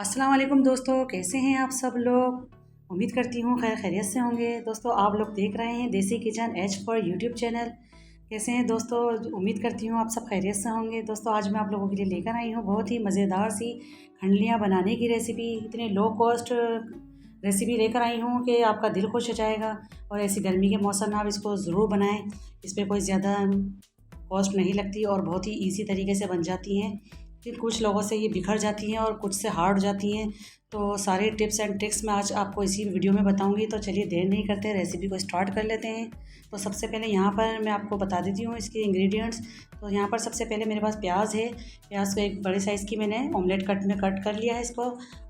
अस्सलाम वालेकुम दोस्तों, कैसे हैं आप सब लोग। उम्मीद करती हूँ खैर खैरियत से होंगे। दोस्तों आप लोग देख रहे हैं देसी kitchen H for YouTube channel. कैसे हैं दोस्तों, उम्मीद करती हूँ आप सब खैरियत से होंगे। दोस्तों आज मैं आप लोगों के लिए लेकर आई हूँ बहुत ही मज़ेदार सी खंडलियाँ बनाने की रेसिपी। इतने लो कॉस्ट रेसिपी लेकर आई हूँ कि आपका दिल खुश हो जाएगा। और ऐसी गर्मी के मौसम में आप इसको ज़रूर बनाएं। इस पर कोई ज़्यादा कॉस्ट नहीं लगती और बहुत ही ईजी तरीके से बन जाती हैं। फिर कुछ लोगों से ये बिखर जाती हैं और कुछ से हार्ड हो जाती हैं। तो सारे टिप्स एंड ट्रिक्स मैं आज आपको इसी वीडियो में बताऊंगी। तो चलिए देर नहीं करते, रेसिपी को स्टार्ट कर लेते हैं। तो सबसे पहले यहाँ पर मैं आपको बता देती हूँ इसके इंग्रेडिएंट्स। तो यहाँ पर सबसे पहले मेरे पास प्याज है। प्याज को एक बड़े साइज़ की मैंने ऑमलेट कट में कट कर लिया है इसको।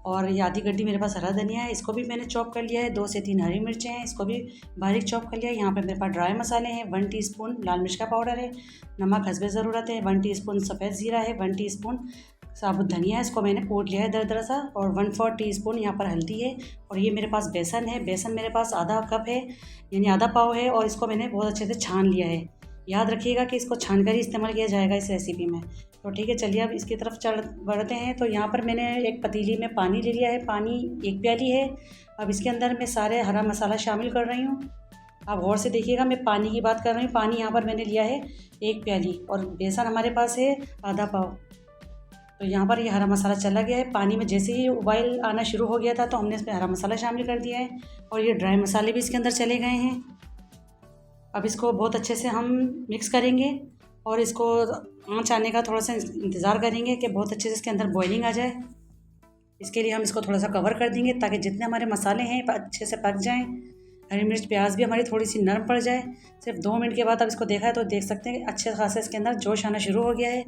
और ये आधी गड्डी मेरे पास हरा धनिया है, इसको भी मैंने चॉप कर लिया है। 2 से 3 हरी मिर्चें हैं, इसको भी बारीक चॉप कर लिया है। यहाँ पर मेरे पास ड्राई मसाले हैं। 1 टीस्पून लाल मिर्च का पाउडर है। नमक हस्बे ज़रूरत है। 1 टीस्पून सफ़ेद ज़ीरा है। 1 टीस्पून साबुत धनिया है, इसको मैंने कूट लिया है दरदरा सा। और 1/4 टीस्पून यहाँ पर हल्दी है। और ये मेरे पास बेसन है। बेसन मेरे पास आधा कप है, यानी आधा पाव है। और इसको मैंने बहुत अच्छे से छान लिया है। याद रखिएगा कि इसको छान कर ही इस्तेमाल किया जाएगा इस रेसिपी में। तो ठीक है, चलिए अब इसकी तरफ बढ़ते हैं। तो यहाँ पर मैंने एक पतीली में पानी ले लिया है। पानी 1 प्याली है। अब इसके अंदर मैं सारे हरा मसाला शामिल कर रही हूँ। आप गौर से देखिएगा, मैं पानी की बात कर रही हूँ। पानी यहाँ पर मैंने लिया है 1 प्याली। और बेसन हमारे पास है आधा पाव। तो यहाँ पर ये हरा मसाला चला गया है। पानी में जैसे ही उबाइल आना शुरू हो गया था तो हमने इसमें हरा मसाला शामिल कर दिया है। और ये ड्राई मसाले भी इसके अंदर चले गए हैं। अब इसको बहुत अच्छे से हम मिक्स करेंगे। और इसको आँच आने का थोड़ा सा इंतज़ार करेंगे कि बहुत अच्छे से इसके अंदर बॉइलिंग आ जाए। इसके लिए हम इसको थोड़ा सा कवर कर देंगे ताकि जितने हमारे मसाले हैं अच्छे से पक जाएँ। हरी मिर्च प्याज भी हमारी थोड़ी सी नरम पड़ जाए। सिर्फ 2 मिनट के बाद अब इसको देखा है तो देख सकते हैं कि अच्छे खासा इसके अंदर जोश आना शुरू हो गया है।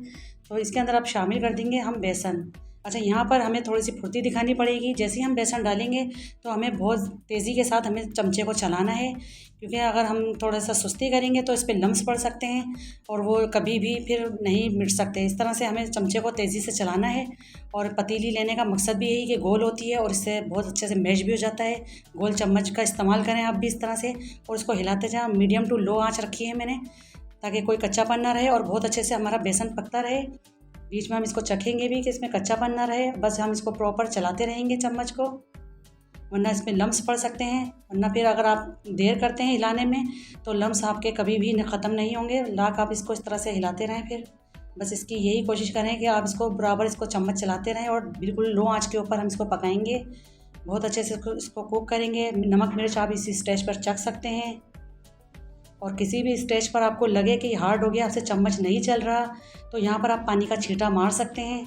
तो इसके अंदर अब शामिल कर देंगे हम बेसन। अच्छा, यहाँ पर हमें थोड़ी सी फुर्ती दिखानी पड़ेगी। जैसे ही हम बेसन डालेंगे तो हमें बहुत तेज़ी के साथ हमें चमचे को चलाना है, क्योंकि अगर हम थोड़ा सा सुस्ती करेंगे तो इस पर लम्स पड़ सकते हैं और वो कभी भी फिर नहीं मिट सकते। इस तरह से हमें चमचे को तेज़ी से चलाना है। और पतीली लेने का मकसद भी यही कि गोल होती है और इससे बहुत अच्छे से मैश भी हो जाता है। गोल चम्मच का इस्तेमाल करें आप भी इस तरह से। और इसको हिलाते जाएं। मीडियम टू लो आँच रखी है मैंने, ताकि कोई कच्चापन ना रहे और बहुत अच्छे से हमारा बेसन पकता रहे। बीच में हम इसको चखेंगे भी कि इसमें कच्चापन ना रहे। बस हम इसको प्रॉपर चलाते रहेंगे चम्मच को, वरना इसमें लम्स पड़ सकते हैं। वरना फिर अगर आप देर करते हैं हिलाने में तो लम्स आपके कभी भी ख़त्म नहीं होंगे। लाक आप इसको इस तरह से हिलाते रहें। फिर बस इसकी यही कोशिश करें कि आप इसको बराबर इसको चम्मच चलाते रहें और बिल्कुल लो आंच के ऊपर हम इसको पकाएंगे। बहुत अच्छे से इसको कुक करेंगे। नमक मिर्च आप इसी स्टेज पर चख सकते हैं। और किसी भी स्टेज पर आपको लगे कि हार्ड हो गया, आपसे चम्मच नहीं चल रहा, तो यहाँ पर आप पानी का छींटा मार सकते हैं।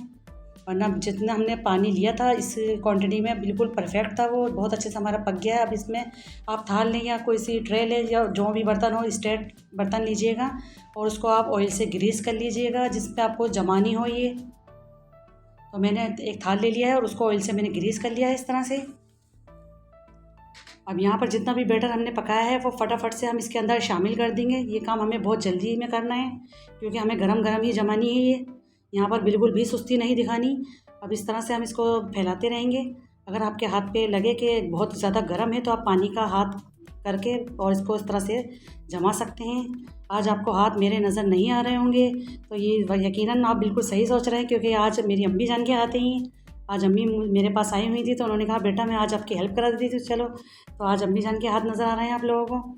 वरना जितना हमने पानी लिया था इस क्वांटिटी में बिल्कुल परफेक्ट था, वो बहुत अच्छे से हमारा पक गया है। अब इसमें आप थाल लें या कोई सी ट्रे लें या जो भी बर्तन हो, स्ट्रेट बर्तन लीजिएगा और उसको आप ऑयल से ग्रीस कर लीजिएगा जिस पे आपको जमानी हो ये। तो मैंने एक थाल ले लिया है और उसको ऑयल से मैंने ग्रीस कर लिया है इस तरह से। अब यहाँ पर जितना भी बैटर हमने पकाया है वो फटाफट से हम इसके अंदर शामिल कर देंगे। ये काम हमें बहुत जल्दी में करना है क्योंकि हमें गरम गरम ही जमानी है ये। यहाँ पर बिल्कुल भी सुस्ती नहीं दिखानी। अब इस तरह से हम इसको फैलाते रहेंगे। अगर आपके हाथ पे लगे कि बहुत ज़्यादा गर्म है तो आप पानी का हाथ करके और इसको इस तरह से जमा सकते हैं। आज आपको हाथ मेरे नज़र नहीं आ रहे होंगे तो ये यकीनन आप बिल्कुल सही सोच रहे हैं, क्योंकि आज मेरी अम्मी जान के हाथ ही आज अम्मी मेरे पास आई हुई थी तो उन्होंने कहा बेटा मैं आज आपकी हेल्प करा देती थी, चलो। तो आज अम्मी जान के हाथ नज़र आ रहे हैं आप लोगों को।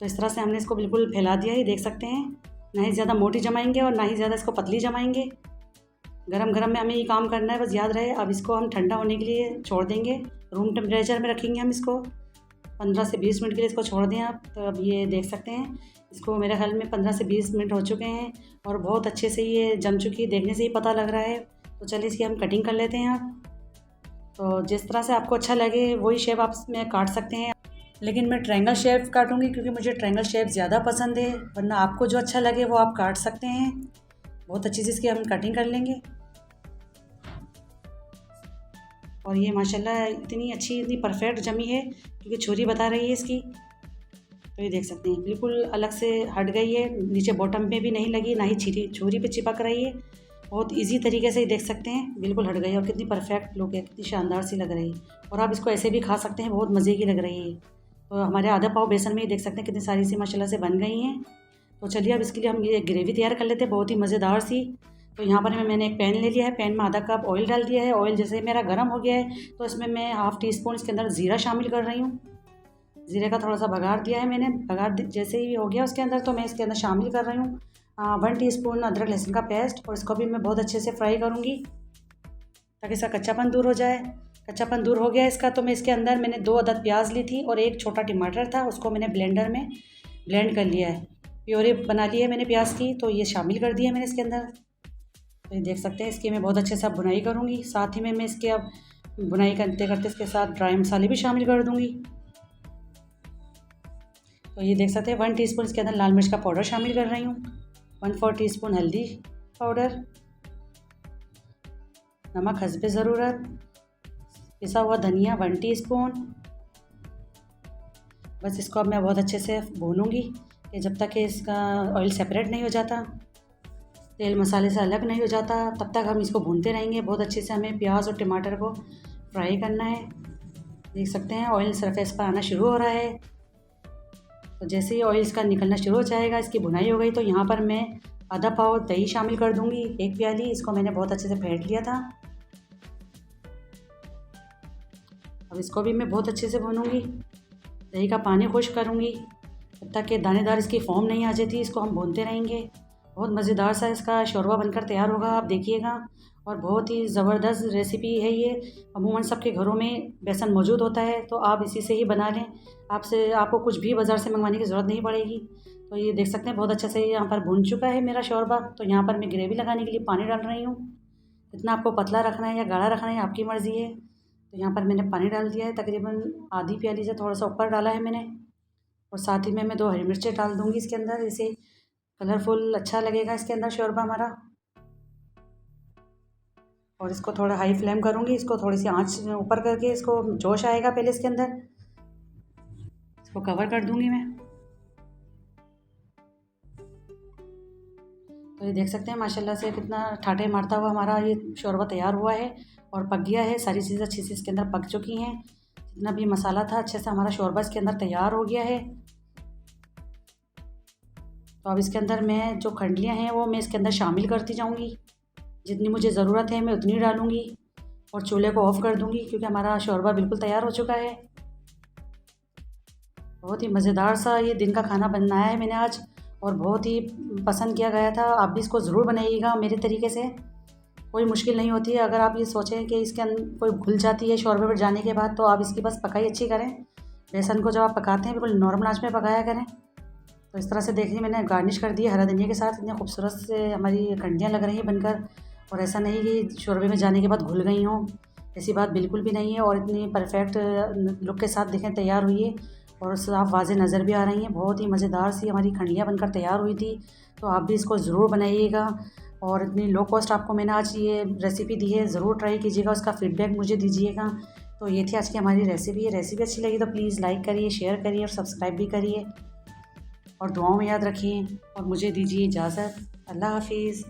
तो इस तरह से हमने इसको बिल्कुल फैला दिया ही, देख सकते हैं। ना ही ज़्यादा मोटी जमाएंगे और ना ही ज़्यादा इसको पतली जमाएंगे। गरम गरम में हमें ये काम करना है, बस याद रहे। अब इसको हम ठंडा होने के लिए छोड़ देंगे। रूम टेम्परेचर में रखेंगे हम इसको। 15 से 20 मिनट के लिए इसको छोड़ दें आप। तो अब ये देख सकते हैं, इसको मेरे ख्याल में 15 से 20 मिनट हो चुके हैं और बहुत अच्छे से ये जम चुकी है, देखने से ही पता लग रहा है। तो चलिए इसकी हम कटिंग कर लेते हैं आप। तो जिस तरह से आपको अच्छा लगे वही शेप आप इसमें काट सकते हैं, लेकिन मैं ट्रायंगल शेप काटूंगी क्योंकि मुझे ट्रायंगल शेप ज़्यादा पसंद है। वरना आपको जो अच्छा लगे वो आप काट सकते हैं। बहुत अच्छी से इसकी हम कटिंग कर लेंगे। और ये माशाल्लाह इतनी अच्छी, इतनी परफेक्ट जमी है क्योंकि छुरी बता रही है इसकी। तो ये देख सकते हैं बिल्कुल अलग से हट गई है, नीचे बॉटम पे भी नहीं लगी, ना ही छुरी पे चिपक रही है। बहुत इजी तरीके से ही देख सकते हैं बिल्कुल हट गई है। और कितनी परफेक्ट लुक है, कितनी शानदार सी लग रही है। और आप इसको ऐसे भी खा सकते हैं, बहुत मज़े की लग रही है। तो हमारे आधा पाव बेसन में ही देख सकते हैं कितनी सारी सी माशाल्लाह से बन गई हैं। तो चलिए अब इसके लिए हम ये ग्रेवी तैयार कर लेते हैं, बहुत ही मज़ेदार सी। तो यहाँ पर मैंने एक पैन ले लिया है, पैन में आधा कप ऑयल डाल दिया है। ऑयल जैसे मेरा गर्म हो गया है तो इसमें मैं हाफ़ टी स्पून इसके अंदर ज़ीरा शामिल कर रही हूँ। ज़ीरे का थोड़ा सा बघार दिया है मैंने, बघार जैसे ही हो गया उसके अंदर तो मैं इसके अंदर शामिल कर रही हूँ 1 टीस्पून अदरक लहसुन का पेस्ट, और इसको भी मैं बहुत अच्छे से फ्राई करूँगी ताकि इसका कच्चापन दूर हो जाए। कच्चापन दूर हो गया इसका, तो मैं इसके अंदर मैंने 2 अदद प्याज ली थी और एक छोटा टमाटर था, उसको मैंने ब्लेंडर में ब्लेंड कर लिया है, प्योरी बना ली है मैंने प्याज की। तो ये शामिल कर दिया मैंने इसके अंदर। तो ये देख सकते हैं इसकी मैं बहुत अच्छे से अब बुनाई करूँगी। साथ ही में मैं इसके अब बुनाई करते करते इसके साथ ड्राई मसाले भी शामिल कर दूँगी। तो ये देख सकते हैं 1 टीस्पून इसके अंदर लाल मिर्च का पाउडर शामिल कर रही हूँ, 1/4 टीस्पून हल्दी पाउडर, नमक हस्बे ज़रूरत, पिसा हुआ धनिया 1 टीस्पून। बस इसको अब मैं बहुत अच्छे से भूनूंगी कि जब तक कि इसका ऑयल सेपरेट नहीं हो जाता, तेल मसाले से अलग नहीं हो जाता, तब तक हम इसको भूनते रहेंगे। बहुत अच्छे से हमें प्याज और टमाटर को फ्राई करना है। देख सकते हैं ऑयल सरफेस पर आना शुरू हो रहा है। तो जैसे ही ऑयल इसका निकलना शुरू हो जाएगा, इसकी भुनाई हो गई, तो यहाँ पर मैं आधा पाव दही शामिल कर दूँगी, 1 प्याली। इसको मैंने बहुत अच्छे से फेंट लिया था। अब इसको भी मैं बहुत अच्छे से भूनूंगी, दही का पानी खुश्क करूँगी जब तक कि दानेदार इसकी फॉर्म नहीं आ जाती। इसको हम भूनते रहेंगे। बहुत मज़ेदार सा इसका शोरबा बनकर तैयार होगा, आप देखिएगा। और बहुत ही ज़बरदस्त रेसिपी है ये। अमूमन सबके घरों में बेसन मौजूद होता है, तो आप इसी से ही बना लें। आपको कुछ भी बाज़ार से मंगवाने की ज़रूरत नहीं पड़ेगी। तो ये देख सकते हैं बहुत अच्छे से यहाँ पर भुन चुका है मेरा शोरबा। तो यहाँ पर मैं ग्रेवी लगाने के लिए पानी डाल रही हूँ। इतना आपको पतला रखना है या गाढ़ा रखना है, आपकी मर्ज़ी है। तो यहाँ पर मैंने पानी डाल दिया है, तकरीबन आधी प्याली से थोड़ा सा ऊपर डाला है मैंने। और साथ ही में मैं 2 हरी मिर्चें डाल दूँगी इसके अंदर, इसे कलरफुल अच्छा लगेगा इसके अंदर शोरबा हमारा। और इसको थोड़ा हाई फ्लेम करूँगी, इसको थोड़ी सी आंच ऊपर करके, इसको जोश आएगा पहले इसके अंदर, इसको कवर कर दूँगी मैं। तो ये देख सकते हैं माशाल्लाह से कितना ठाठे मारता हुआ हमारा ये शोरबा तैयार हुआ है और पक गया है। सारी चीज़ें अच्छे से इसके अंदर पक चुकी हैं। जितना भी मसाला था अच्छे से हमारा शोरबा इसके अंदर तैयार हो गया है। तो अब इसके अंदर मैं जो खंडलियाँ हैं वो मैं इसके अंदर शामिल करती जाऊँगी। जितनी मुझे ज़रूरत है मैं उतनी डालूँगी और चूल्हे को ऑफ़ कर दूँगी, क्योंकि हमारा शोरबा बिल्कुल तैयार हो चुका है। बहुत ही मज़ेदार सा ये दिन का खाना बनाया है मैंने आज, और बहुत ही पसंद किया गया था। आप भी इसको ज़रूर बनाइएगा मेरे तरीके से। कोई मुश्किल नहीं होती है। अगर आप ये सोचें कि इसके अंदर कोई घुल जाती है शोरबे पर जाने के बाद, तो आप इसकी बस पकाई अच्छी करें। बेसन को जब आप पकाते हैं बिल्कुल नॉर्मल आंच में पकाया करें। तो इस तरह से देखिए मैंने गार्निश कर दी हरा धनिया के साथ। इतनी खूबसूरत से हमारी खंडियाँ लग रही हैं बनकर, और ऐसा नहीं कि शोरबे में जाने के बाद घुल गई हों, ऐसी बात बिल्कुल भी नहीं है। और इतनी परफेक्ट लुक के साथ देखें तैयार हुई है, और साफ वाज़ेह नज़र भी आ रही हैं। बहुत ही मज़ेदार सी हमारी खंडियाँ बनकर तैयार हुई थी। तो आप भी इसको ज़रूर बनाइएगा। और इतनी लो कॉस्ट आपको मैंने आज ये रेसिपी दी है, ज़रूर ट्राई कीजिएगा, उसका फ़ीडबैक मुझे दीजिएगा। तो ये थी आज की हमारी रेसिपी। रेसिपी अच्छी लगी तो प्लीज़ लाइक करिए, शेयर करिए और सब्सक्राइब भी करिए, और दुआओं में याद रखिए। और मुझे दीजिए इजाज़त। अल्लाह हाफ़िज़।